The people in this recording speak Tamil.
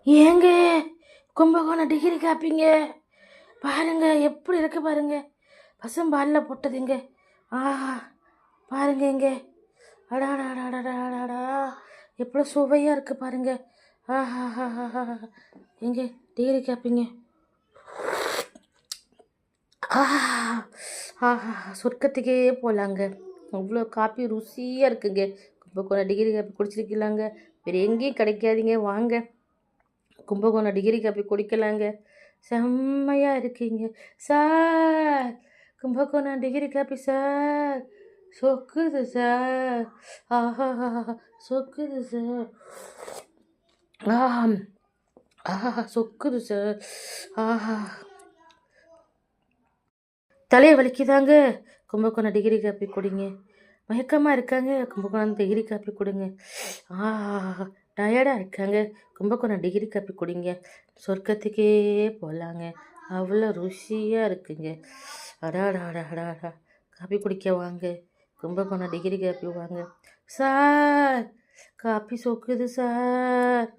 ஏங்க கும்பகோணம் டிகிரி காப்பிங்க பாருங்க, எப்படி இருக்கு பாருங்க. பசும்பாலில் போட்டதுங்க. ஆஹா, பாருங்க இங்க. அடாடாடாடாடாடா, எவ்வளோ சுவையாக இருக்கு பாருங்க. ஆஹா, எங்க டிகிரி காப்பிங்க. ஆஹா ஆஹா, சொர்க்கத்துக்கே போகலாங்க. அவ்வளோ காப்பி ருசியாக இருக்குங்க. கும்பகோணம் டிகிரி காப்பி குடிச்சிருக்கலாங்க. வேறு எங்கேயும் கிடைக்காதீங்க. வாங்க கும்பகோணம் டிகிரி காப்பி குடிக்கலாங்க. செம்மையாக இருக்கீங்க sir. Kumbakonam degree coffee sir. சொக்குது சார். ஆஹா, சொக்குது சார். ஆஹா ஆஹா, சொக்குது சார். ஆஹா, தலையை வலிக்குதாங்க, கும்பகோணம் டிகிரி காப்பி குடிங்க. மயக்கமாக இருக்காங்க, கும்பகோணம் டிகிரி காப்பி கொடுங்க. ஆஹா, டயர்டாக இருக்காங்க, கும்பகோணம் டிகிரி காப்பி குடிங்க. சொர்க்கத்துக்கே போகலாங்க. அவ்வளோ ருசியாக இருக்குங்க. அடாடாடாடாடா, காப்பி குடிக்க வாங்க, கும்பகோணம் டிகிரி காப்பி வாங்க சார். காப்பி சொக்குது சார்.